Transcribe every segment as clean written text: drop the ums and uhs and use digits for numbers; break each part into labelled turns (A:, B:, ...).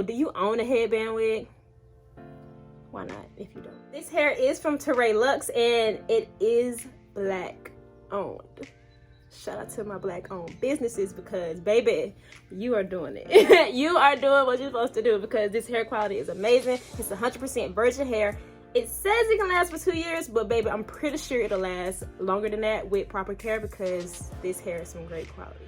A: Do you own a headband wig? Why not if you don't? This hair is from Tarè Luxe and it is black owned. Shout out to my black owned businesses because baby, you are doing it. You are doing what you're supposed to do because this hair quality is amazing. It's 100% virgin hair. It says it can last for 2 years, but baby, I'm pretty sure it'll last longer than that with proper care because this hair is from great quality.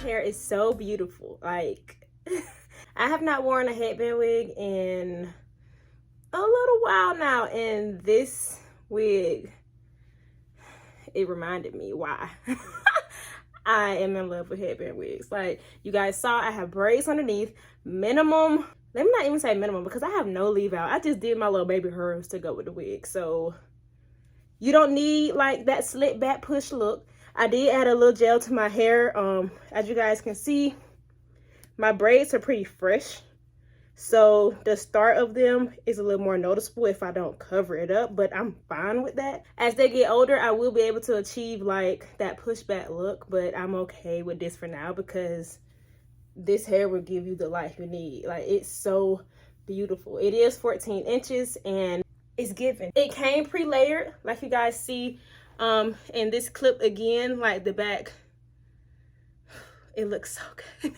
A: Hair is so beautiful. Like I have not worn a headband wig in a little while now, and this wig, it reminded me why. I am in love with headband wigs. Like you guys saw, I have braids underneath, minimum, let me not even say minimum because I have no leave out. I just did my little baby hairs to go with the wig, so you don't need like that slick back push look. I did add a little gel to my hair. As you guys can see, my braids are pretty fresh. So the start of them is a little more noticeable if I don't cover it up, but I'm fine with that. As they get older, I will be able to achieve like that pushback look, but I'm okay with this for now because this hair will give you the life you need. Like it's so beautiful. It is 14 inches and it's given. It came pre-layered like you guys see. And this clip again, like the back, it looks so good.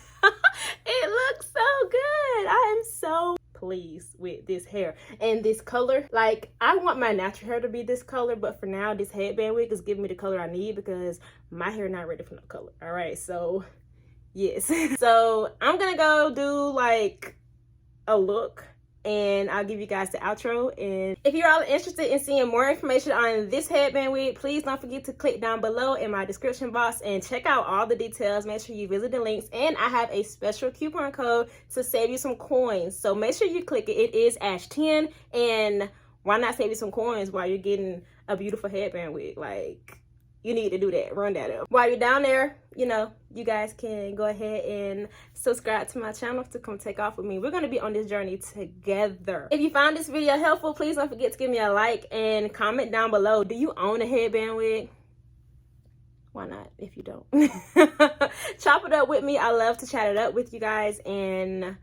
A: It looks so good. I am so pleased with this hair and this color. Like I want my natural hair to be this color, but for now this headband wig is giving me the color I need because my hair not ready for no color. All right, so yes. So I'm gonna go do like a look and I'll give you guys the outro. And if you're all interested in seeing more information on this headband wig, please don't forget to click down below in my description box and check out all the details. Make sure you visit the links, and I have a special coupon code to save you some coins, so make sure you click it. It is ASH10, and why not save you some coins while you're getting a beautiful headband wig? Like, you need to do that. Run that up. While you're down there, you know, you guys can go ahead and subscribe to my channel to come take off with me. We're going to be on this journey together. If you found this video helpful, please don't forget to give me a like and comment down below. Do you own a headband wig? Why not if you don't? Chop it up with me. I love to chat it up with you guys, and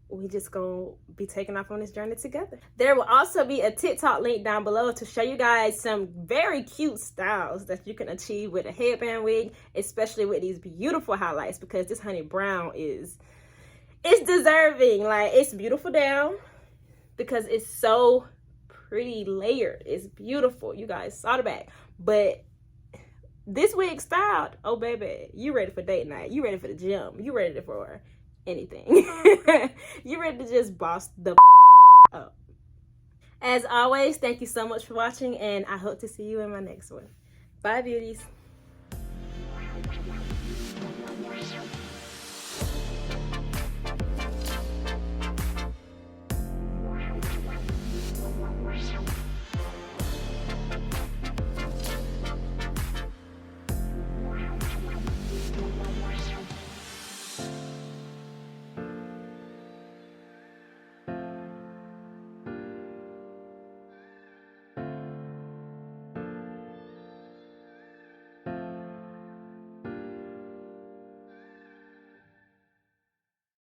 A: we just gonna be taking off on this journey together. There will also be a TikTok link down below to show you guys some very cute styles that you can achieve with a headband wig, especially with these beautiful highlights, because this honey brown it's deserving. Like, it's beautiful down because it's so pretty layered. It's beautiful. You guys saw the back, but this wig styled, oh baby, you ready for date night, you ready for the gym, you ready for anything. You're ready to just boss the up. As always, thank you so much for watching, and I hope to see you in my next one. Bye, beauties.